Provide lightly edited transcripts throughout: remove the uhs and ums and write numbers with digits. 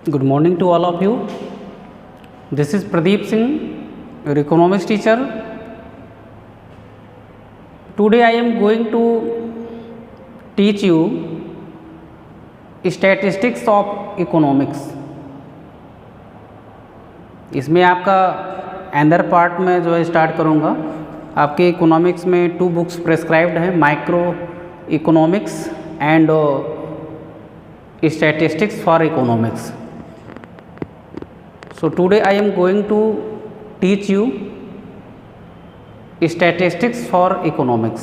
Good morning to all of you. This is Pradeep Singh, your economics teacher. Today I am going to teach you statistics of economics. इसमें आपका अंदर part में जो है start करूँगा. आपके economics में 2 बुक्स प्रेस्क्राइब्ड हैं, micro economics and statistics for economics. So today I am going to teach you statistics for economics.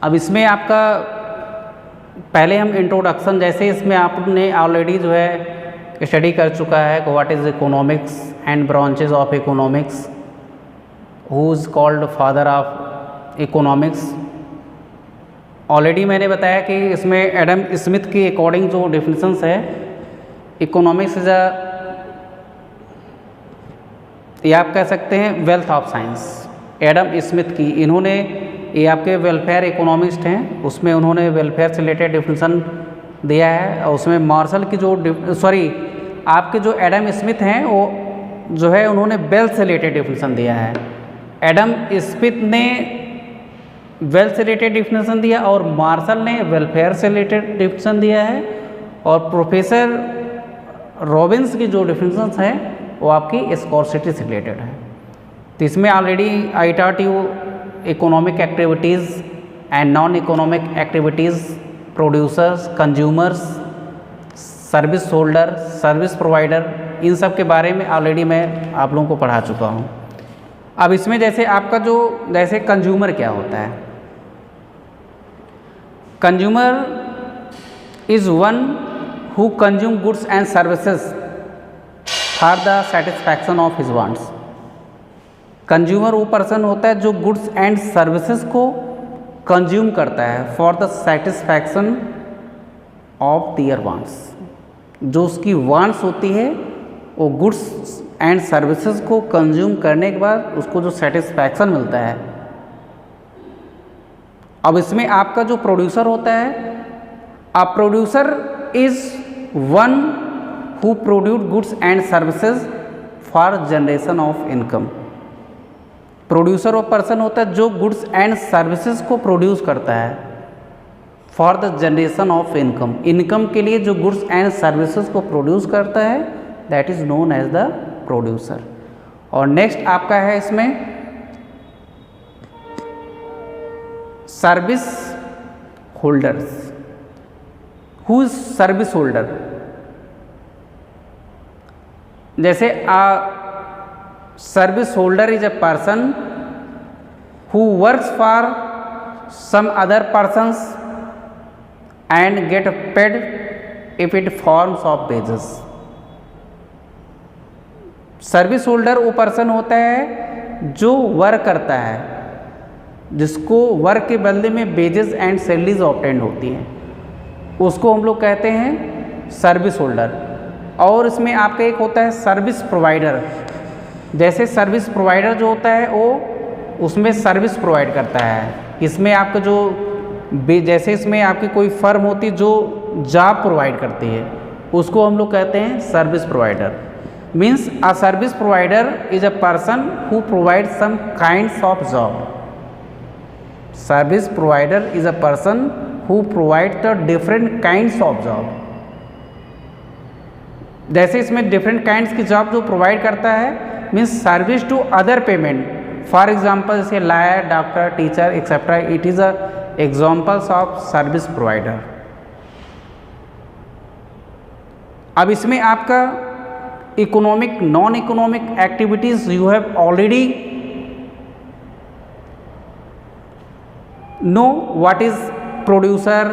अब इसमें आपका पहले हम इंट्रोडक्शन, जैसे इसमें आपने ऑलरेडी जो है स्टडी कर चुका है what is economics and branches of economics, who is called father of economics. Already मैंने बताया कि इसमें एडम स्मिथ के अकॉर्डिंग जो डेफिनेशंस है, इकोनॉमिक्स इज ये आप कह सकते हैं wealth of science. Adam Smith की, इन्होंने, ये आपके वेलफेयर इकोनॉमिस्ट हैं, उसमें उन्होंने वेलफेयर से रिलेटेड डेफिनेशन दिया है. और उसमें मार्शल की जो आपके जो एडम स्मिथ हैं वो जो है उन्होंने वेल्थ से रिलेटेड डेफिनेशन दिया है. एडम स्मिथ ने वेल्थ से रिलेटेड डेफिनेशन दिया और मार्शल ने वेलफेयर से रिलेटेड डेफिनेशन दिया है. और प्रोफेसर रॉबिन्स की जो डेफिनेशंस हैं वो आपकी स्कॉर्सिटी से रिलेटेड है. तो इसमें already I taught you economic activities and non economic activities, producers, consumers, service holder, service provider, इन सब के बारे में ऑलरेडी मैं आप लोगों को पढ़ा चुका हूँ. अब इसमें जैसे आपका जो जैसे कंज्यूमर क्या होता है, consumer is one who consume goods and services for the satisfaction of his wants. Consumer वो पर्सन होता है जो गुड्स एंड सर्विसेज को कंज्यूम करता है for the satisfaction of their wants. जो उसकी वांट्स होती है वो गुड्स एंड सर्विसेज को कंज्यूम करने के बाद उसको जो सेटिस्फैक्शन मिलता है. अब इसमें आपका जो प्रोड्यूसर होता है, a producer is one who produce goods and services for generation of income. Producer वो पर्सन होता है जो गुड्स एंड सर्विसेज को प्रोड्यूस करता है for the generation of income. Income के लिए जो गुड्स एंड सर्विसेज को प्रोड्यूस करता है that is known as the producer. और नेक्स्ट आपका है इसमें service holders. Who is service holder? जैसे service holder is a person who works for some other persons and get paid if it forms of wages. Service holder वो person होता है जो work करता है, जिसको वर्क के बदले में वेजेस एंड सैलरीज ऑब्टेंड होती हैं, उसको हम लोग कहते हैं सर्विस होल्डर. और इसमें आपका एक होता है सर्विस प्रोवाइडर. जैसे सर्विस प्रोवाइडर जो होता है वो उसमें सर्विस प्रोवाइड करता है. इसमें आपका जो जैसे इसमें आपकी कोई फर्म होती है जो जॉब प्रोवाइड करती है, उसको हम लोग कहते हैं service provider. Means a service provider is a person who provides some kinds of job. Service provider is a person who provides the different kinds of job. जैसे इसमें different kinds की जॉब जो प्रोवाइड करता है means service to other payment. For example जैसे lawyer, doctor, teacher etc. It is a examples of service provider. अब इसमें आपका economic non economic activities you have already know what is producer,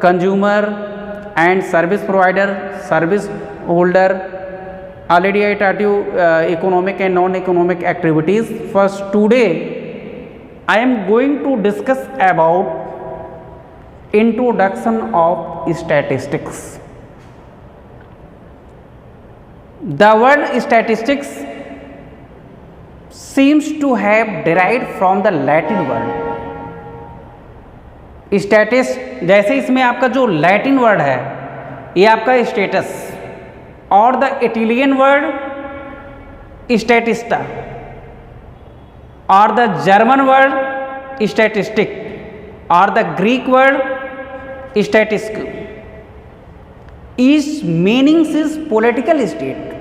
consumer and service provider, service holder. Already I taught you economic and non economic activities. First today I am going to discuss about introduction of statistics. The word statistics seems to have derived from the Latin word. स्टैटिस, जैसे इसमें आपका जो Latin word है ये आपका status, और the Italian word स्टैटिस्टा और the German word statistic और द ग्रीक वर्ड स्टैटिस्क इस मीनिंग्स इज पॉलिटिकल स्टेट।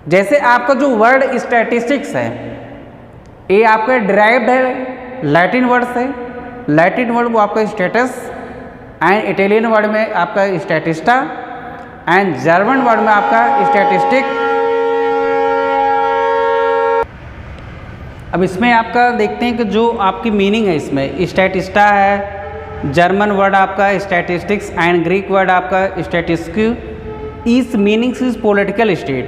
जैसे आपका जो वर्ड स्टैटिस्टिक्स है ये आपका डिराइव्ड है लैटिन वर्ड से, लैटिन वर्ड वो आपका स्टेटस, एंड इटालियन वर्ड में आपका स्टैटिस्टा, एंड जर्मन वर्ड में आपका स्टैटिस्टिक। अब इसमें आपका देखते हैं कि जो आपकी मीनिंग है इसमें स्टैटिस्टा है, जर्मन वर्ड आपका स्टैटिस्टिक्स एंड ग्रीक वर्ड आपका स्टैटिस्क्यू, इस मीनिंग्स इज पॉलिटिकल स्टेट।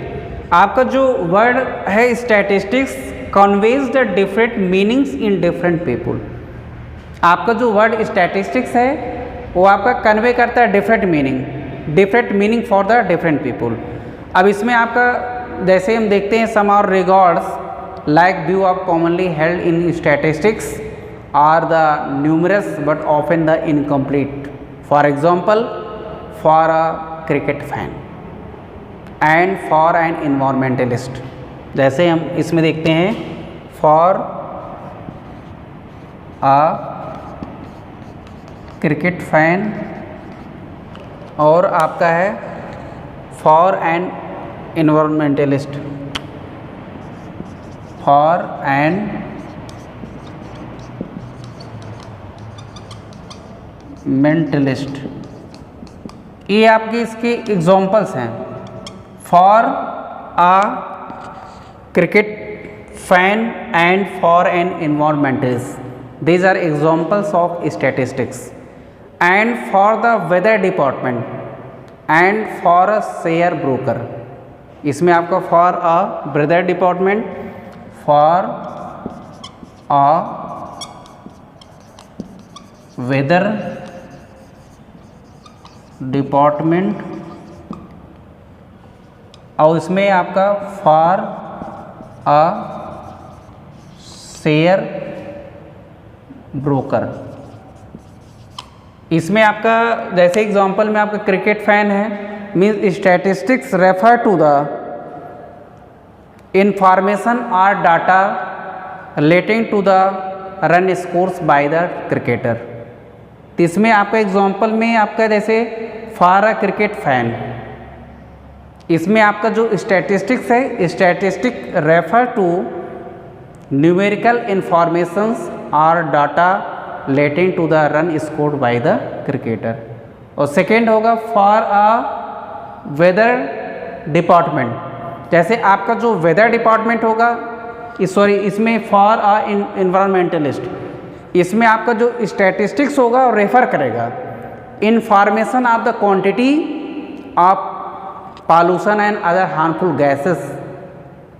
आपका जो वर्ड है statistics conveys the different meanings in different people. आपका जो वर्ड स्टैटिस्टिक्स है वो आपका कन्वे करता है different meaning for the different people. अब इसमें आपका जैसे हम देखते हैं some are regards like view of commonly held in statistics are the numerous but often the incomplete. For example for a cricket fan and for an environmentalist. जैसे हम इसमें देखते हैं फॉर अ क्रिकेट फैन और आपका है for an environmentalist, for an mentalist. ये आपके इसके एग्जाम्पल्स हैं। For a cricket fan and for an environmentalist, these are examples of statistics। and for the weather department and for a share broker, इसमें आपका for a weather department, for a weather department और इसमें आपका for a share broker. इसमें आपका जैसे example में आपका क्रिकेट फैन है, means statistics refer to the information और data relating to the run scores by the cricketer. तो इसमें आपका एग्जांपल में आपका जैसे फॉर अ क्रिकेट फैन, इसमें आपका जो स्टैटिस्टिक्स है statistic refer to numerical informations और data relating to the run scored by the cricketer. और सेकेंड होगा फॉर अ वेदर डिपार्टमेंट। जैसे आपका जो वेदर डिपार्टमेंट होगा इसमें फॉर अ इन्वायरमेंटलिस्ट, इसमें आपका जो स्टैटिस्टिक्स होगा और रेफर करेगा information of the quantity of pollution and other harmful gases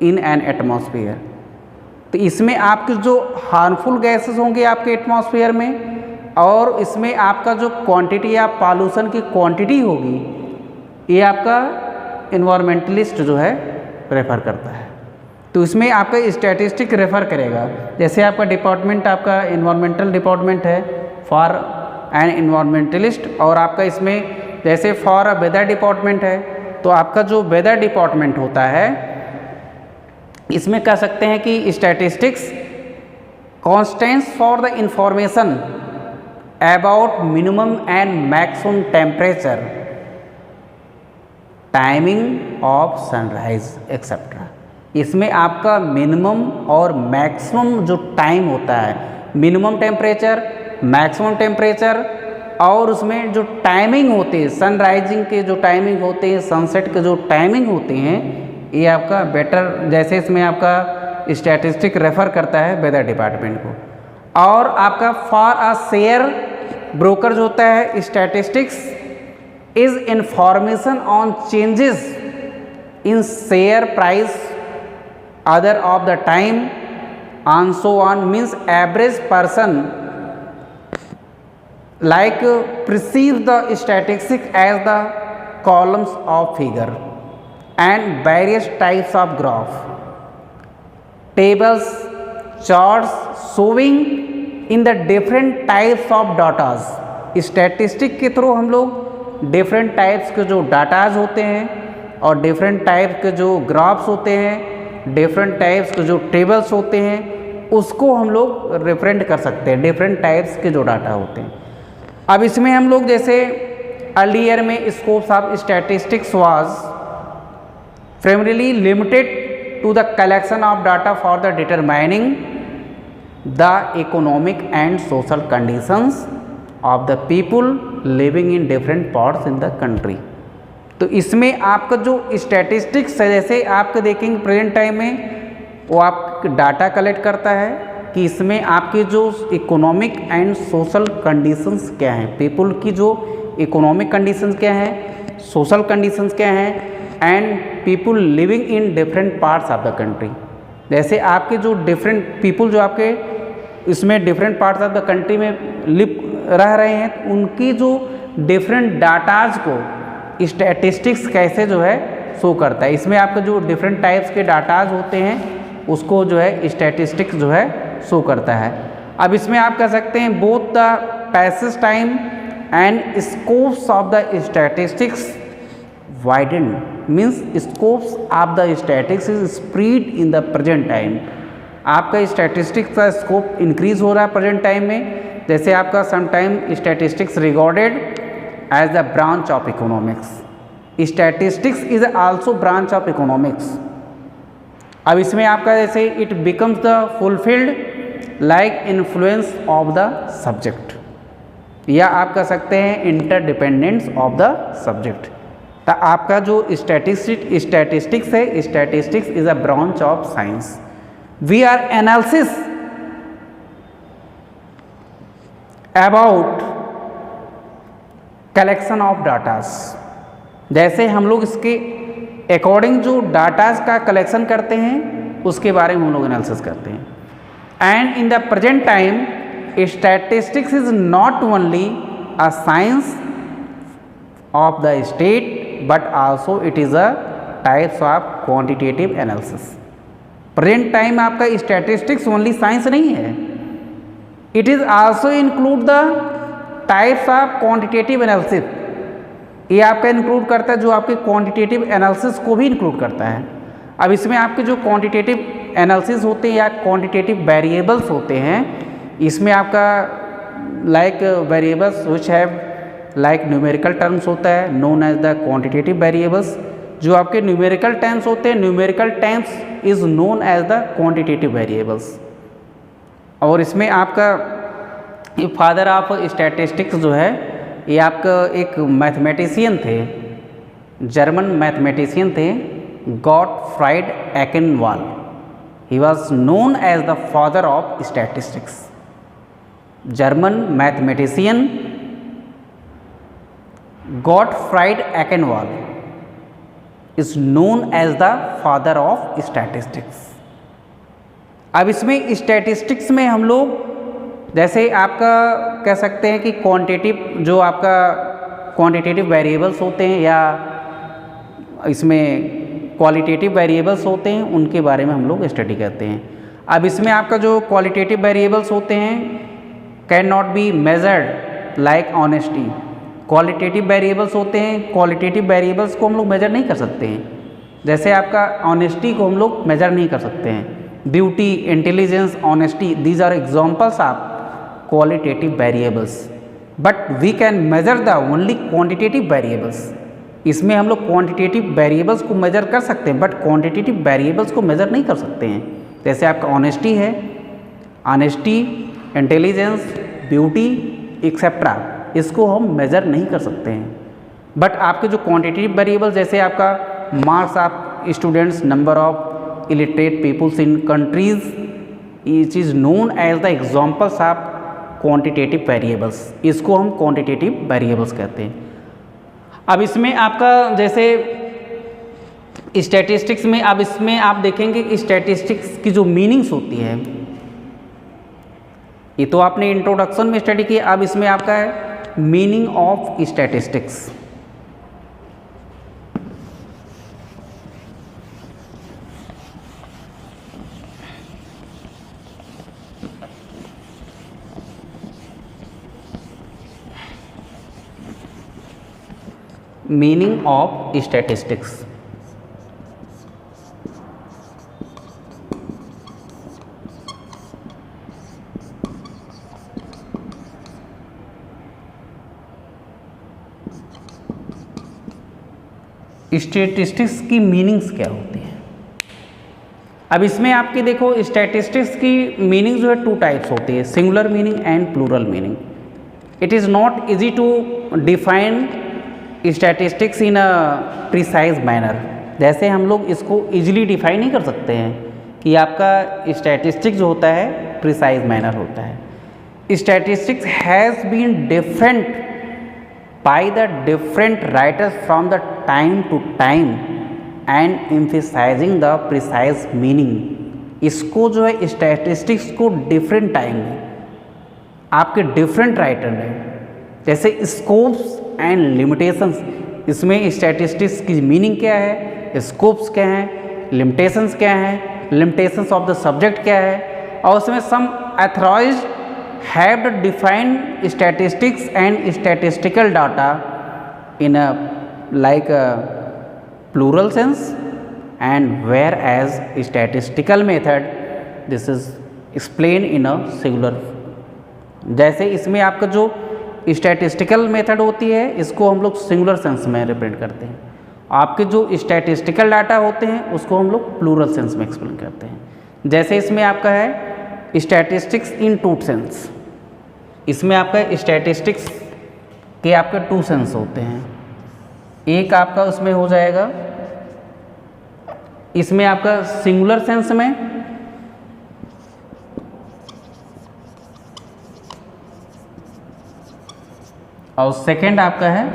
in an atmosphere. तो इसमें आपके जो हार्मफुल गैसेस होंगे आपके एटमॉस्फेयर में और इसमें आपका जो क्वांटिटी या पॉल्यूशन की क्वांटिटी होगी ये आपका इन्वायरमेंटलिस्ट जो है रेफ़र करता है। तो इसमें आपका स्टैटिस्टिक रेफ़र करेगा। जैसे आपका डिपार्टमेंट आपका इन्वायरमेंटल डिपार्टमेंट है फॉर एन इन्वायरमेंटलिस्ट, और आपका इसमें जैसे फॉर अ वेदर डिपार्टमेंट है तो आपका जो वेदर डिपार्टमेंट होता है इसमें कह सकते हैं कि statistics constants for the information about minimum and maximum temperature, timing of sunrise etcetera. इसमें आपका मिनिमम और मैक्सिमम जो टाइम होता है, मिनिमम टेम्परेचर, मैक्सिमम टेम्परेचर, और उसमें जो टाइमिंग होते हैं सनराइजिंग के जो टाइमिंग होते हैं, सनसेट के जो टाइमिंग होते हैं, ये आपका बेटर जैसे इसमें आपका स्टैटिस्टिक रेफ़र करता है वेदर डिपार्टमेंट को। और आपका फॉर अ शेयर ब्रोकर जो होता है statistics is information on changes in share price other of the time on so on, means average person like perceive the statistics as the columns of figure and various types of graph, tables, charts showing in the different types of datas। Statistic के through हम लोग different types के जो datas होते हैं और different type के जो ग्राफ्स होते हैं, डिफरेंट टाइप्स के जो टेबल्स होते हैं, उसको हम लोग रिप्रेजेंट कर सकते हैं, डिफरेंट टाइप्स के जो डाटा होते हैं। अब इसमें हम लोग जैसे अर्लियर में scopes of statistics was primarily limited to the collection of data for the determining the economic and social conditions of the people living in different parts in the country। तो इसमें आपका जो स्टैटिस्टिक्स है, जैसे आपके देखेंगे present time में वो आप डाटा कलेक्ट करता है कि इसमें आपके जो इकोनॉमिक एंड सोशल कंडीशंस क्या हैं, पीपल की जो इकोनॉमिक कंडीशंस क्या हैं, सोशल कंडीशंस क्या हैं, and people living in different parts of the country. जैसे आपके जो डिफरेंट पीपल जो आपके इसमें different parts of the country में रह रहे हैं, तो उनकी जो डिफरेंट डाटाज को स्टैटिस्टिक्स कैसे जो है शो करता है। इसमें आपके जो डिफरेंट टाइप्स के डाटाज होते हैं उसको जो है स्टैटिस्टिक्स जो है शो करता है। अब इसमें आप कह सकते हैं both the passage time and scopes of the statistics widen, means scopes of the statistics is spread in the present time. आपका स्टैटिस्टिक्स का स्कोप इंक्रीज हो रहा है प्रेजेंट टाइम में। जैसे आपका sometime statistics regarded as the branch of economics, statistics is also branch of economics. अब इसमें आपका जैसे it becomes the fulfilled like influence of the subject, या आप कह सकते हैं इंटरडिपेंडेंस ऑफ द सब्जेक्ट। तो आपका जो स्टैटिस्टिक्स है, statistics is a branch of science. We are analysis about collection of datas. जैसे हम लोग इसके अकॉर्डिंग जो डाटास का कलेक्शन करते हैं उसके बारे में हम लोग एनालिसिस करते हैं। And in the present time statistics is not only a science of the state but also it is a types of quantitative analysis। Present time आपका स्टैटिस्टिक्स ओनली साइंस नहीं है, it is also include the types of quantitative analysis. ये आपका include करता है जो आपके quantitative analysis को भी इंक्लूड करता है। अब इसमें आपके जो क्वांटिटेटिव एनालिसिस होते हैं या क्वांटिटेटिव वेरिएबल्स होते हैं, इसमें आपका like variables which have like numerical terms होता है known as the quantitative variables. जो आपके न्यूमेरिकल टर्म्स होते हैं, numerical terms is known as the quantitative variables. और इसमें आपका फादर ऑफ स्टैटिस्टिक्स जो है ये आपका एक मैथमेटिशियन थे, जर्मन मैथमेटिशियन थे, Gottfried Achenwall. He was known as the father of statistics. German mathematician Gottfried Achenwall is known as the father of statistics। अब इसमें स्टैटिस्टिक्स में हम लोग जैसे आपका कह सकते हैं कि क्वांटिटेटिव जो आपका क्वांटिटेटिव वेरिएबल्स होते हैं या इसमें क्वालिटेटिव वेरिएबल्स होते हैं उनके बारे में हम लोग स्टडी करते हैं। अब इसमें आपका जो क्वालिटेटिव वेरिएबल्स होते हैं can not be measured like honesty. Qualitative variables होते हैं, क्वालिटेटिव वेरिएबल्स को हम लोग मेजर नहीं कर सकते हैं। जैसे आपका ऑनेस्टी को हम लोग मेजर नहीं कर सकते हैं। Beauty, intelligence, honesty, these are examples of qualitative variables, but we can measure the only quantitative variables. इसमें हम लोग क्वांटिटेटिव वेरिएबल्स को मेजर कर सकते हैं बट क्वांटिटेटिव वेरिएबल्स को मेजर नहीं कर सकते हैं। जैसे आपका ऑनेस्टी है, ऑनेस्टी, इंटेलिजेंस, ब्यूटी एक्सेट्रा, इसको हम मेजर नहीं कर सकते हैं। बट आपके जो क्वांटिटेटिव वेरिएबल्स जैसे आपका marks of students, number of illiterate peoples in countries, it is known as the examples of quantitative variables. इसको हम क्वांटिटेटिव वेरिएबल्स कहते हैं। अब इसमें आपका जैसे स्टैटिस्टिक्स में, अब इसमें आप देखेंगे कि स्टैटिस्टिक्स की जो मीनिंग्स होती है, ये तो आपने इंट्रोडक्शन में स्टडी किया। अब इसमें आपका है meaning of statistics. Meaning of statistics statistics की मीनिंग्स क्या होती है। अब इसमें आपकी देखो स्टैटिस्टिक्स की मीनिंग जो है टू टाइप्स होती है, singular meaning and plural meaning. It is not easy to define statistics in a precise manner. जैसे हम लोग इसको इजीली डिफाइन नहीं कर सकते हैं कि आपका स्टैटिस्टिक्स जो होता है प्रिसाइज मैनर होता है। Statistics has been different by the different writers from the time to time and emphasizing the precise meaning। इसको जो है स्टैटिस्टिक्स को डिफरेंट टाइम में आपके डिफरेंट राइटर ने, जैसे स्कोप्स एंड लिमिटेशंस, इसमें स्टैटिस्टिक्स की मीनिंग क्या है, स्कोप्स क्या हैं, लिमिटेशंस क्या हैं, लिमिटेशंस ऑफ द सब्जेक्ट क्या है, और उसमें सम authorised have defined statistics and statistical data in a like a plural sense, and whereas statistical method this is explained in a singular। जैसे इसमें आपका जो स्टैटिस्टिकल मेथड होती है इसको हम लोग सिंगुलर सेंस में रिप्रेजेंट करते हैं, आपके जो स्टैटिस्टिकल डाटा होते हैं उसको हम लोग प्लूरल सेंस में एक्सप्लेन करते हैं। जैसे इसमें आपका है स्टैटिस्टिक्स इन टू सेंस, इसमें आपका स्टैटिस्टिक्स के आपके टू सेंस होते हैं। एक आपका उसमें हो जाएगा इसमें आपका सिंगुलर सेंस में, और सेकंड आपका है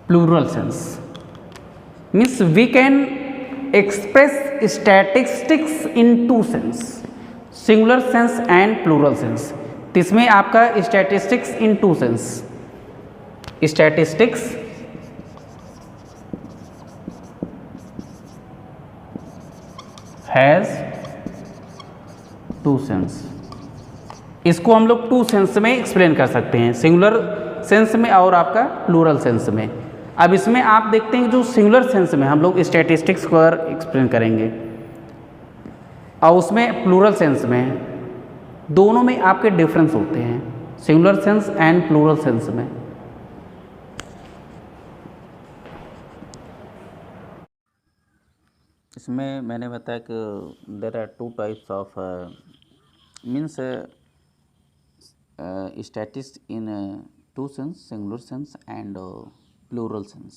plural sense. Means we can express statistics in two sense, singular sense and plural sense। तो इसमें आपका statistics in two sense, statistics has two sense, इसको हम लोग टू सेंस में एक्सप्लेन कर सकते हैं, सिंगुलर सेंस में और आपका प्लूरल सेंस में। अब इसमें आप देखते हैं जो सिंगुलर सेंस में हम लोग स्टैटिस्टिक्स को एक्सप्लेन करेंगे, और उसमें प्लूरल सेंस में दोनों में आपके डिफरेंस होते हैं, singular sense and plural sense में। इसमें मैंने बताया कि there are two types of means statistics in two sense, singular sense and plural sense।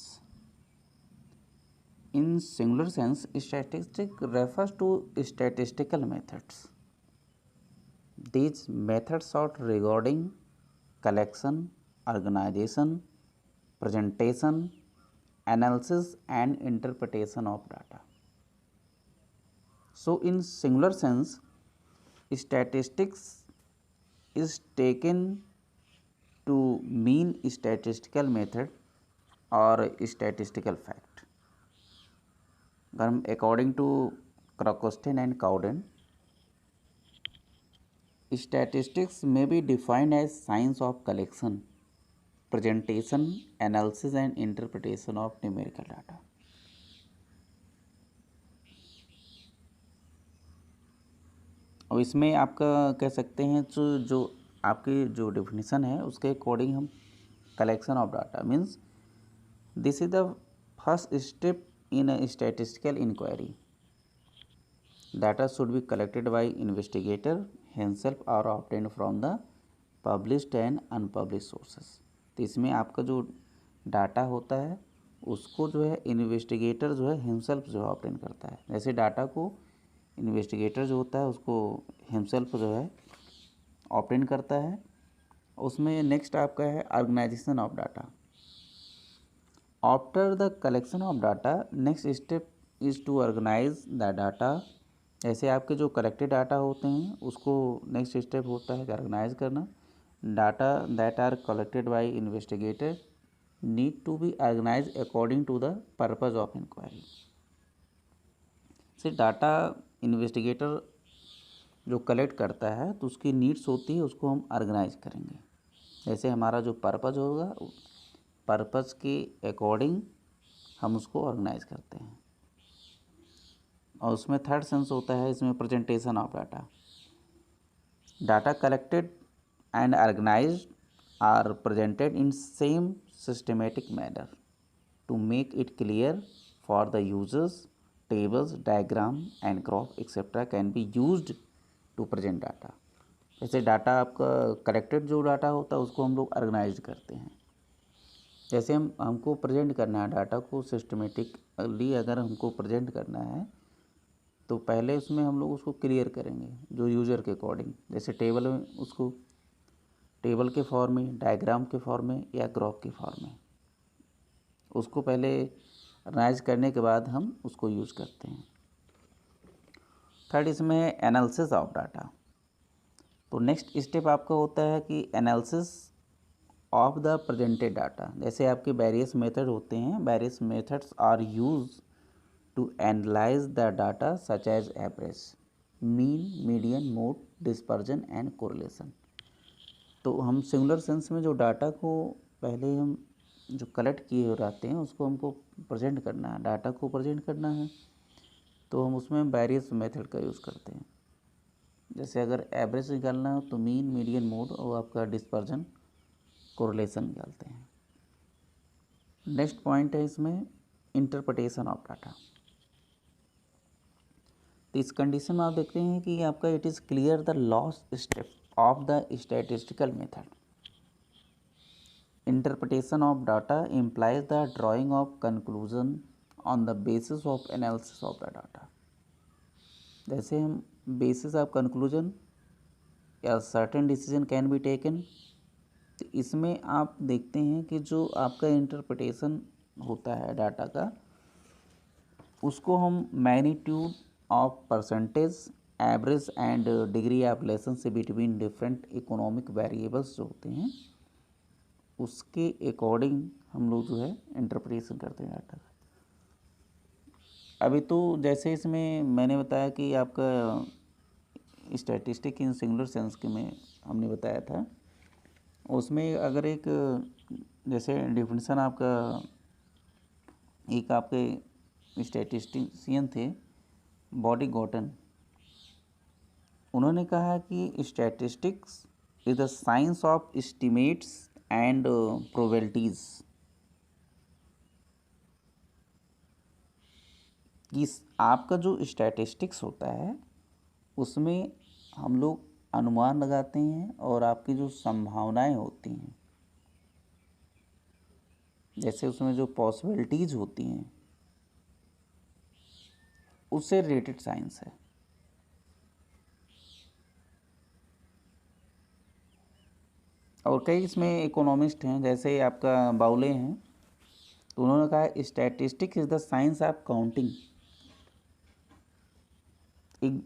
In singular sense, statistics refers to statistical methods। These methods are regarding collection, organization, presentation, analysis and interpretation of data। So in singular sense, statistics is taken to mean statistical method और statistical fact. अगर हम according to Croxton and Cowden, statistics may be defined as science of collection, presentation, analysis and interpretation of numerical data. और इसमें आपका कह सकते हैं जो आपकी जो डेफिनेशन है उसके अकॉर्डिंग हम collection of data means this is the first step in a statistical inquiry। Data should be collected by investigator himself or obtained from the published and unpublished sources। तो इसमें आपका जो डाटा होता है उसको जो है इन्वेस्टिगेटर जो है हिमसेल्फ जो है ऑब्टेन करता है। जैसे डाटा को इन्वेस्टिगेटर जो होता है उसको हिमसेल्फ जो है ऑब्टेन करता है। उसमें नेक्स्ट आपका है organisation of data. After the collection of data next step is to organise the data. ऐसे आपके जो कलेक्टेड डाटा होते हैं उसको नेक्स्ट स्टेप होता है ऑर्गेनाइज करना। Data that are collected by investigator need to be organise according to the purpose of inquiry. So data investigator जो कलेक्ट करता है तो उसकी नीड्स होती है, उसको हम ऑर्गेनाइज करेंगे। जैसे हमारा जो पर्पज होगा पर्पज़ के अकॉर्डिंग हम उसको ऑर्गेनाइज करते हैं। और उसमें थर्ड सेंस होता है इसमें presentation of data. Data collected and organized are presented in same systematic manner to make it clear for the users. Tables, diagram and graph etc. can be used to present data. जैसे data आपका collected जो data होता है उसको हम लोग organise करते हैं। जैसे हमको प्रेजेंट करना है डाटा को सिस्टमेटिकली, अगर हमको प्रेजेंट करना है तो पहले उसमें हम लोग उसको क्लियर करेंगे जो यूज़र के अकॉर्डिंग। जैसे टेबल में उसको टेबल के फॉर्म में, डायग्राम के फॉर्म में या ग्राफ के फॉर्म में उसको पहले ऑर्गेनाइज करने के बाद हम उसको यूज़ करते हैं। थर्ड इसमें है एनालिसिस ऑफ डाटा। तो नेक्स्ट स्टेप आपका होता है कि analysis of the presented data. जैसे आपके वेरियस मेथड होते हैं, various methods are used to analyse the data such as average, mean, median, mode, dispersion and correlation. तो हम सिंगुलर सेंस में जो डाटा को पहले हम जो कलेक्ट किए रहते हैं उसको हमको प्रेजेंट करना है, डाटा को प्रेजेंट करना है, तो हम उसमें वेरियस मेथड का यूज़ करते हैं। जैसे अगर एवरेज निकालना हो तो मीन, मीडियन, मोड और आपका डिस्पर्जन, कोरिलेशन निकालते हैं। नेक्स्ट पॉइंट है इसमें इंटरप्रिटेशन ऑफ डाटा। तो इस कंडीशन में आप देखते हैं कि आपका it is clear the last step of the statistical method. Interpretation of data implies the drying of conclusion on the basis of analysis of the data. जैसे हम बेसिस ऑफ कंक्लूजन या certain decision can be taken. तो इसमें आप देखते हैं कि जो आपका इंटरप्रिटेशन होता है डाटा का, उसको हम magnitude of percentage, average and degree of relationship between different economic variables जो होते हैं उसके अकॉर्डिंग हम लोग जो है इंटरप्रिटेशन करते हैं डाटा का। अभी तो जैसे इसमें मैंने बताया कि आपका स्टैटिस्टिक इन सिंगुलर सेंस के में हमने बताया था, उसमें अगर एक जैसे डिफिनेशन आपका एक आपके स्टैटिस्टिशियन थे बॉडी गॉटन, उन्होंने कहा कि statistics is the science of estimates and probabilities. कि आपका जो स्टैटिस्टिक्स होता है उसमें हम लोग अनुमान लगाते हैं और आपकी जो संभावनाएं होती हैं, जैसे उसमें जो पॉसिबिलिटीज़ होती हैं उससे रिलेटेड साइंस है। और कई इसमें इकोनॉमिस्ट हैं, जैसे आपका बाउले हैं, तो उन्होंने कहा statistics is the science of counting. एक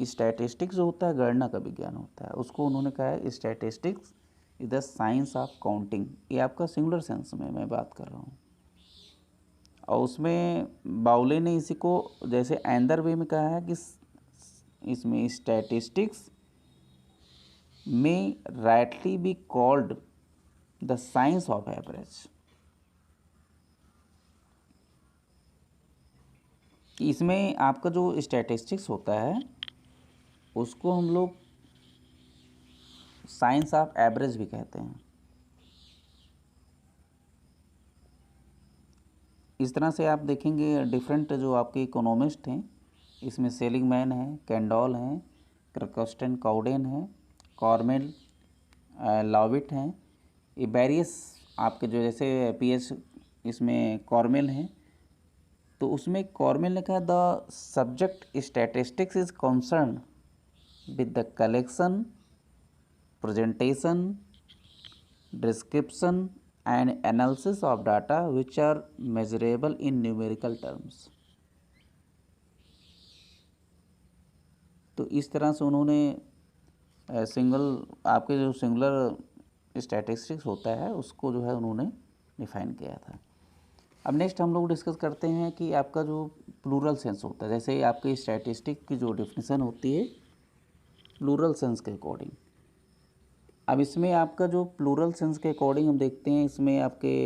स्टैटिस्टिक्स जो होता है गणना का विज्ञान होता है, उसको उन्होंने कहा है statistics is the science of counting. ये आपका सिंगुलर सेंस में मैं बात कर रहा हूँ। और उसमें बाउले ने इसी को जैसे एंदर वे में कहा है कि इसमें स्टैटिस्टिक्स में rightly be called the science of average. इसमें आपका जो स्टैटिस्टिक्स होता है उसको हम लोग साइंस ऑफ एवरेज भी कहते हैं। इस तरह से आप देखेंगे डिफरेंट जो आपके इकोनॉमिस्ट हैं, इसमें सेलिंगमैन हैं, कैंडॉल हैं, क्रकस्टन काउडेन हैं, कॉर्मेल लॉविट हैं, ये वेरियस आपके जो जैसे पीएच इसमें कॉर्मेल हैं। तो उसमें कॉर्मेल ने कहा the subject statistics is concern with the collection, presentation, description and analysis of data which are measurable in numerical terms. तो इस तरह से उन्होंने आपके जो सिंगुलर स्टैटिस्टिक्स होता है उसको जो है उन्होंने डिफाइन किया था। अब नेक्स्ट हम लोग डिस्कस करते हैं कि आपका जो प्लूरल सेंस होता है, जैसे आपके स्टैटिस्टिक की जो डेफिनेशन होती है प्लूरल सेंस के अकॉर्डिंग। अब इसमें आपका जो प्लूरल सेंस के अकॉर्डिंग हम देखते हैं, इसमें आपके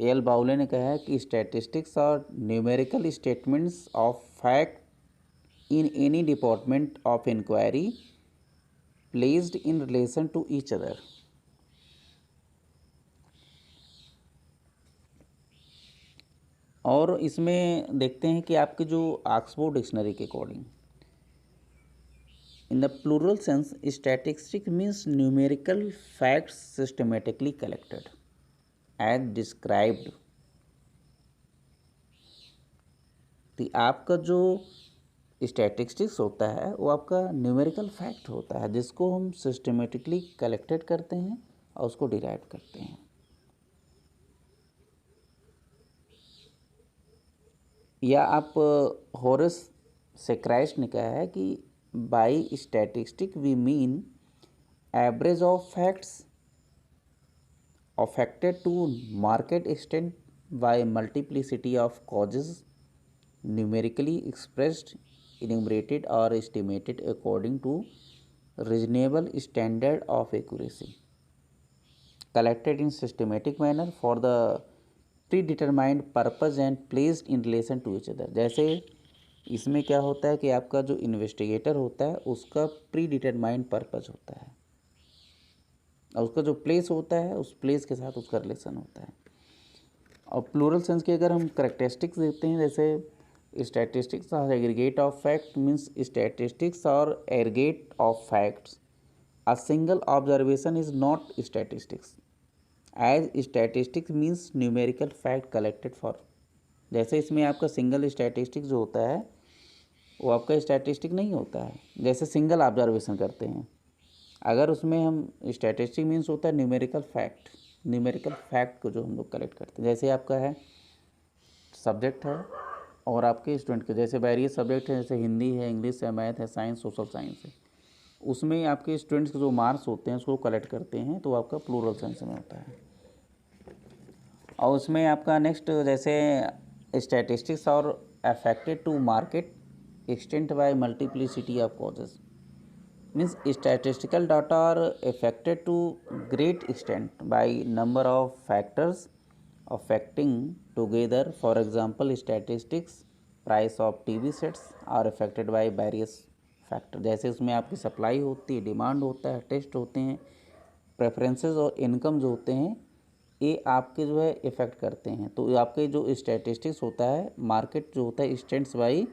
एल बाउले ने कहा है कि statistics are numerical statements of fact in any department of inquiry placed in relation to each other. और इसमें देखते हैं कि आपके जो ऑक्सफोर्ड डिक्शनरी के according, in the plural sense, statistic means numerical facts systematically collected as described. तो आपका जो स्टैटिस्टिक्स होता है वो आपका न्यूमेरिकल फैक्ट होता है जिसको हम सिस्टमेटिकली कलेक्टेड करते हैं और उसको डिराइव करते हैं। या आप होरेस सेक्राइस्ट ने कहा है कि by statistic we mean average of facts affected to market extent by multiplicity of causes numerically expressed, enumerated or estimated according to reasonable standard of accuracy, collected in systematic manner for the predetermined purpose and placed in relation to each other। जैसे इसमें क्या होता है कि आपका जो investigator होता है उसका प्री डिटरमाइंड पर्पज़ होता है और उसका जो प्लेस होता है उस प्लेस के साथ उसका रिलेशन होता है। और प्लूरल सेंस की अगर हम करेक्टरिस्टिक्स देखते हैं, जैसे statistics are aggregate of fact means statistics are aggregate of facts. A single observation is not statistics, as statistics means numerical fact collected for। जैसे इसमें आपका सिंगल स्टैटिस्टिक जो होता है वो आपका स्टैटिस्टिक नहीं होता है। जैसे सिंगल ऑब्जर्वेशन करते हैं, अगर उसमें हम स्टैटिस्टिक मीन्स होता है न्यूमेरिकल फैक्ट, न्यूमेरिकल फैक्ट को जो हम लोग कलेक्ट करते हैं। जैसे आपका है सब्जेक्ट है और आपके स्टूडेंट के जैसे वेरियस सब्जेक्ट है, जैसे हिंदी है, इंग्लिश है, मैथ है, साइंस, सोशल साइंस है, उसमें आपके स्टूडेंट्स के जो मार्क्स होते हैं उसको कलेक्ट करते हैं तो आपका प्लूरल सेंस में होता है। और उसमें आपका नेक्स्ट जैसे स्टैटिस्टिक्स और affected to market extent by multiplicity of causes means statistical data are affected to great extent by number of factors affecting together। for example statistics price of TV sets are affected by various factor। जैसे उसमें आपकी supply होती है, demand होता है, test होते हैं, preferences और इनकम जो होते हैं ये आपके जो है इफ़ेक्ट करते हैं। तो आपके जो स्टैटिस्टिक्स होता है मार्केट जो होता है stands by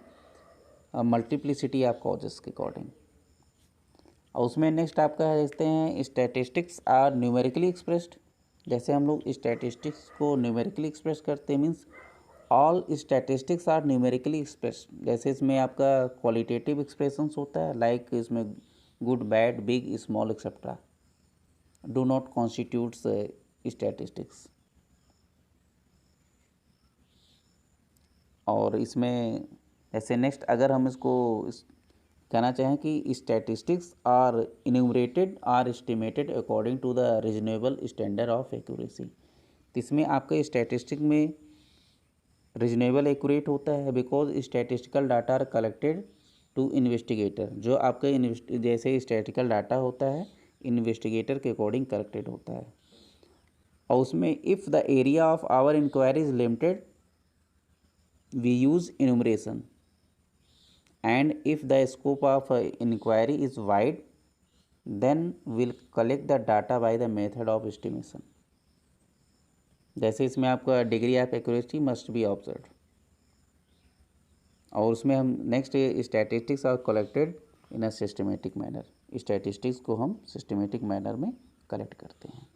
multiplicity of causes के अकॉर्डिंग। और उसमें नेक्स्ट आपका देखते हैं स्टैटिस्टिक्स आर न्यूमेरिकली एक्सप्रेस्ड। जैसे हम लोग स्टैटिस्टिक्स को न्यूमेरिकली एक्सप्रेस करते हैं means all statistics are numerically expressed. जैसे इसमें आपका क्वालिटेटिव एक्सप्रेशंस होता है लाइक इसमें good, bad, big, small etcetera do not constitutes statistics. और इसमें ऐसे नेक्स्ट अगर हम इसको कहना चाहें कि statistics are enumerated or estimated according to the reasonable standard of accuracy. तो इसमें आपके स्टैटिस्टिक में रीजनेबल एक्यूरेट होता है because statistical data are collected to investigator. जो आपका जैसे स्टैटिस्टिकल डाटा होता है इन्वेस्टिगेटर के अकॉर्डिंग कलेक्टेड होता है। और उसमें if the area of our inquiry is limited we use enumeration and if the scope of inquiry is wide then we'll collect the data by the method of estimation। जैसे इसमें आपका degree of accuracy must be observe. और उसमें हम next statistics are collected in a systematic manner. Statistics को हम systematic manner में collect करते हैं।